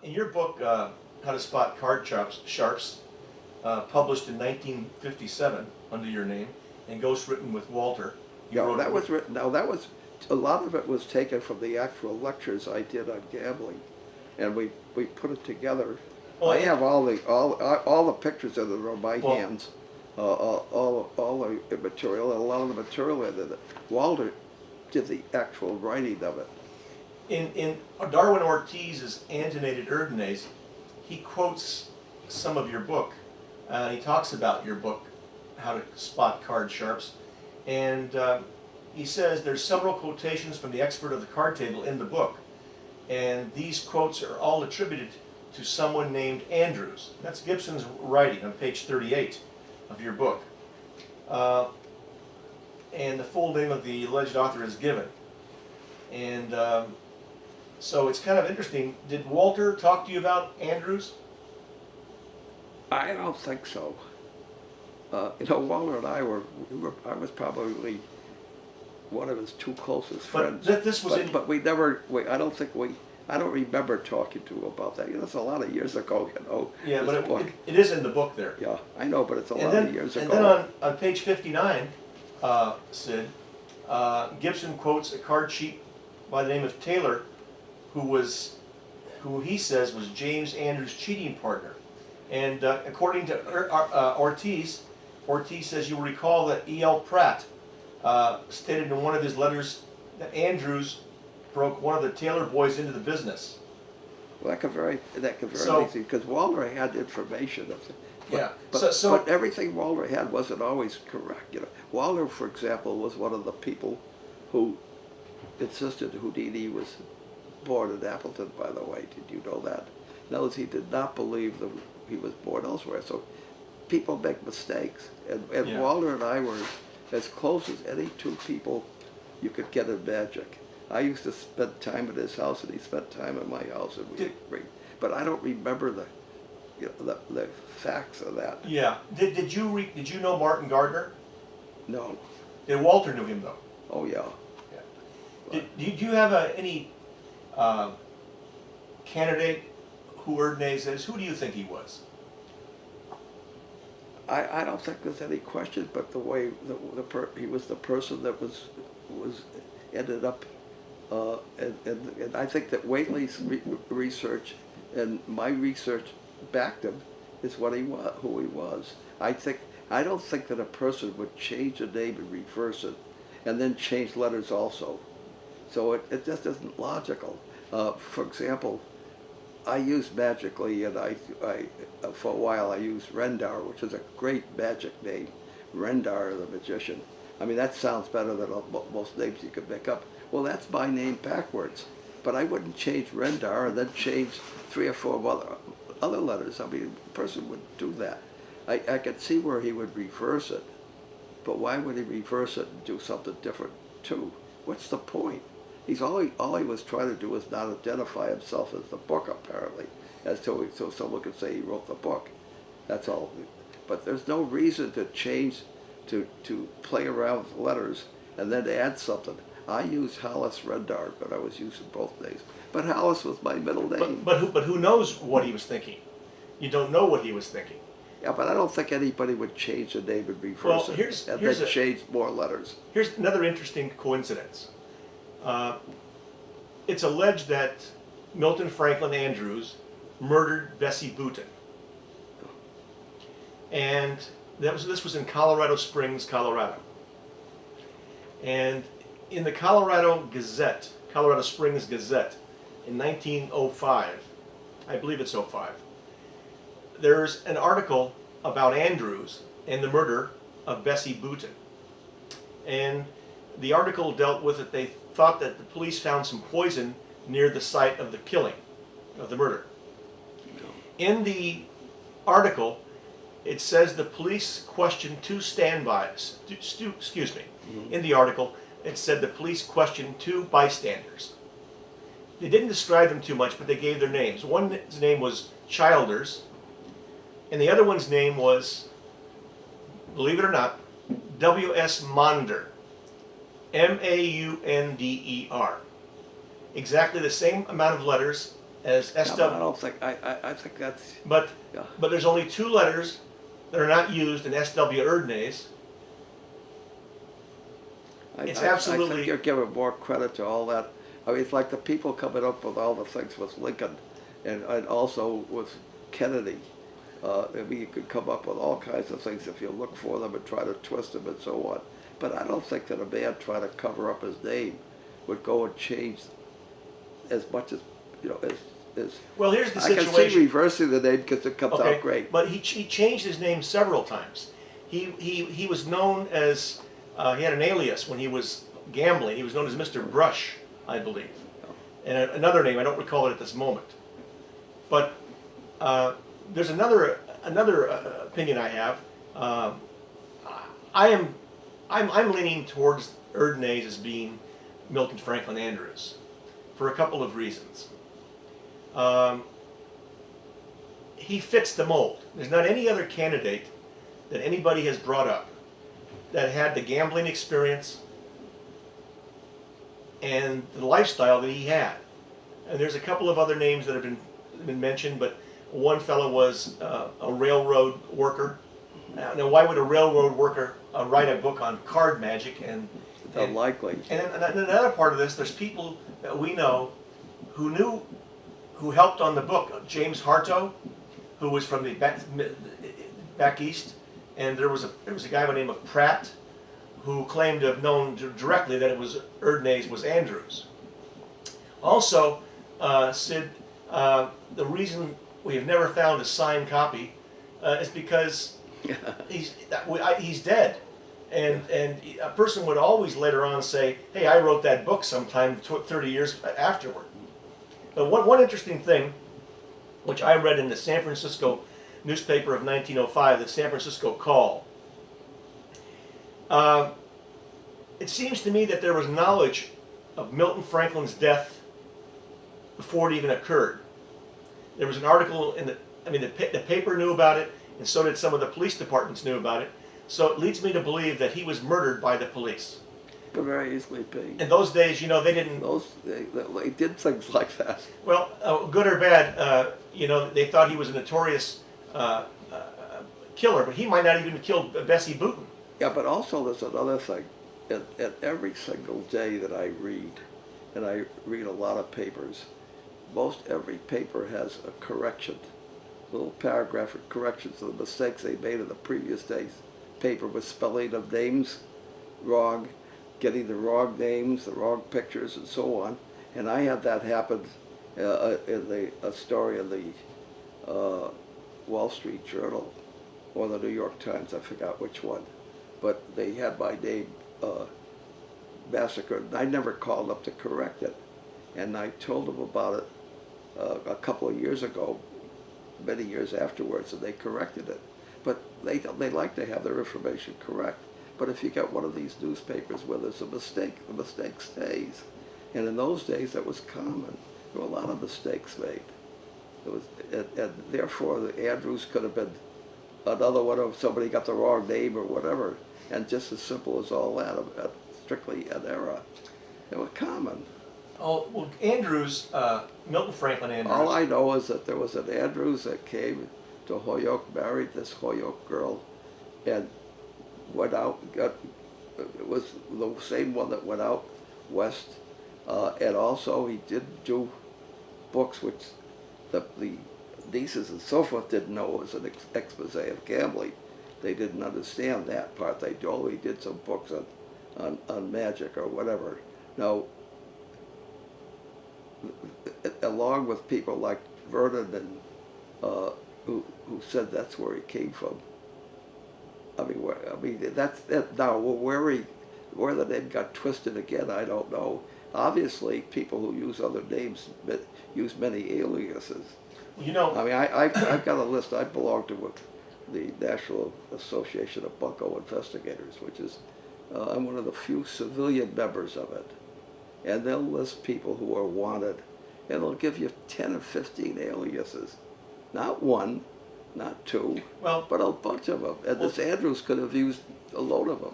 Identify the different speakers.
Speaker 1: In your book, How to Spot Card Sharps, published in 1957 under your name, and ghostwritten with Walter.
Speaker 2: Yeah, that was written. Now that was a lot of it was taken from the actual lectures I did on gambling, and we put it together.
Speaker 1: Well,
Speaker 2: I have all the pictures of it on my hands, all the material, and a lot of the material in it. Walter did the actual writing of it.
Speaker 1: In Darwin Ortiz's Antenated Erdnase, he quotes some of your book. He talks about your book, How to Spot Card Sharps, and he says there's several quotations from the expert of the card table in the book, and these quotes are all attributed to someone named Andrews. That's Gibson's writing on page 38 of your book. And the full name of the alleged author is given. And so it's kind of interesting. Did Walter talk to you about Andrews?
Speaker 2: I don't think so. Walter and I I was probably one of his two closest friends.
Speaker 1: But this was
Speaker 2: but we never, I don't remember talking to him about that. That's a lot of years ago,
Speaker 1: Yeah, but it is in the book there.
Speaker 2: Yeah, I know, but it's a lot of years ago.
Speaker 1: And then on page 59, Sid, Gibson quotes a card cheat by the name of Taylor, who he says was James Andrews' cheating partner. And according to Ortiz says, you'll recall that E.L. Pratt stated in one of his letters that Andrews broke one of the Taylor boys into the business.
Speaker 2: Well, that could very easy, because Walter had information of it.
Speaker 1: But
Speaker 2: everything Walter had wasn't always correct. Walter, for example, was one of the people who insisted Houdini was born in Appleton, by the way. Did you know that? In other words, he did not believe that he was born elsewhere. So people make mistakes. And Walter and I were as close as any two people you could get in magic. I used to spend time at his house, and he spent time at my house, and we agreed. But I don't remember the facts of that.
Speaker 1: Yeah. Did you know Martin Gardner?
Speaker 2: No.
Speaker 1: Did Walter knew him though?
Speaker 2: Oh yeah.
Speaker 1: Do you have any candidate who Erdnase is? Who do you think he was?
Speaker 2: I don't think there's any question, but the way he was the person that was ended up, and I think that Whately's research and my research backed him, is what he was, who he was. I don't think that a person would change a name and reverse it, and then change letters also. So it just isn't logical. For example, I used magically, and I for a while I used Rendar, which is a great magic name, Rendar the magician. I mean, that sounds better than most names you could make up. Well, that's my name backwards, but I wouldn't change Rendar and then change 3 or 4 other letters. I mean, a person would do that. I could see where he would reverse it, but why would he reverse it and do something different too? What's the point? All he was trying to do was not identify himself as the book, apparently, so someone could say he wrote the book. That's all. But there's no reason to change, to play around with letters and then add something. I used Hollis Rendar, but I was using both names. But Hollis was my middle name.
Speaker 1: But who knows what he was thinking? You don't know what he was thinking.
Speaker 2: Yeah, but I don't think anybody would change the name and reverse it and then change more letters.
Speaker 1: Here's another interesting coincidence. It's alleged that Milton Franklin Andrews murdered Bessie Booton. And this was in Colorado Springs, Colorado. And in the Colorado Springs Gazette, in 1905, I believe it's '05, there's an article about Andrews and the murder of Bessie Booton. And the article dealt with it. They thought that the police found some poison near the site of the killing, of the murder. In the article, it says the police questioned 2 standbys. Excuse me. In the article, it said the police questioned 2 bystanders. They didn't describe them too much, but they gave their names. One's name was Childers, and the other one's name was, believe it or not, W.S. Maunder. Maunder. Exactly the same amount of letters as
Speaker 2: Yeah,
Speaker 1: SW.
Speaker 2: but I don't think, I think that's,
Speaker 1: But
Speaker 2: yeah.
Speaker 1: but there's only two letters that are not used in SW Erdnase. It's
Speaker 2: I
Speaker 1: absolutely.
Speaker 2: think you're giving more credit to all that. I mean, it's like the people coming up with all the things with Lincoln and also with Kennedy. I mean, you could come up with all kinds of things if you look for them and try to twist them and so on. But I don't think that a man trying to cover up his name would go and change as much as, you know, as
Speaker 1: Well, here's the
Speaker 2: I
Speaker 1: situation.
Speaker 2: can see reversing the name because it comes out great.
Speaker 1: But he changed his name several times. He was known as, he had an alias when he was gambling. He was known as Mr. Brush, I believe. And another name, I don't recall it at this moment. But there's another opinion I have. I'm leaning towards Erdnase as being Milton Franklin Andrews for a couple of reasons. He fits the mold. There's not any other candidate that anybody has brought up that had the gambling experience and the lifestyle that he had. And there's a couple of other names that have been mentioned, but one fellow was a railroad worker. Now, why would a railroad worker write a book on card magic? And
Speaker 2: Unlikely.
Speaker 1: And another part of this, there's people that we know who helped on the book. James Harto, who was from the back east, and there was a guy by the name of Pratt, who claimed to have known directly that it was Erdnase was Andrews. Also, Sid, the reason we have never found a signed copy is because he's dead. And a person would always later on say, hey, I wrote that book sometime 30 years afterward. But one interesting thing, which I read in the San Francisco newspaper of 1905, the San Francisco Call, it seems to me that there was knowledge of Milton Franklin's death before it even occurred. There was an article in the paper knew about it, and so did some of the police departments knew about it. So it leads me to believe that he was murdered by the police.
Speaker 2: Could very easily be.
Speaker 1: In those days, you know, they didn't.
Speaker 2: They did things like that.
Speaker 1: Well, good or bad, you know, they thought he was a notorious killer, but he might not even have killed Bessie Booton.
Speaker 2: Yeah, but also there's another thing. At every single day that I read, and I read a lot of papers, most every paper has a correction, little paragraph of corrections of the mistakes they made in the previous day's paper with spelling of names wrong, getting the wrong names, the wrong pictures, and so on. And I had that happen in a story in the Wall Street Journal or the New York Times, I forgot which one. But they had my name massacred, and I never called up to correct it. And I told them about it a couple of years ago, many years afterwards, and they corrected it. But they like to have their information correct. But if you get one of these newspapers where there's a mistake, the mistake stays. And in those days, that was common. There were a lot of mistakes made. It was, and therefore, the Andrews could have been another one of somebody got the wrong name or whatever. And just as simple as all that, strictly an error. They were common.
Speaker 1: Oh, well, Andrews, Milton Franklin Andrews.
Speaker 2: All I know is that there was an Andrews that came to Holyoke, married this Holyoke girl, and went out, it was the same one that went out west, and also he did do books which the nieces and so forth didn't know was an expose of gambling. They didn't understand that part. They only did some books on magic or whatever. Now, along with people like Vernon and who said that's where he came from. That's that. Now, where the name got twisted again, I don't know. Obviously, people who use other names use many aliases.
Speaker 1: You know,
Speaker 2: I mean, I've got a list. I belong to the National Association of Bunco Investigators, which is I'm one of the few civilian members of it, and they'll list people who are wanted, and they'll give you 10 or 15 aliases, not one, not two,
Speaker 1: well,
Speaker 2: but a bunch of them. And this Andrews could have used a load of them.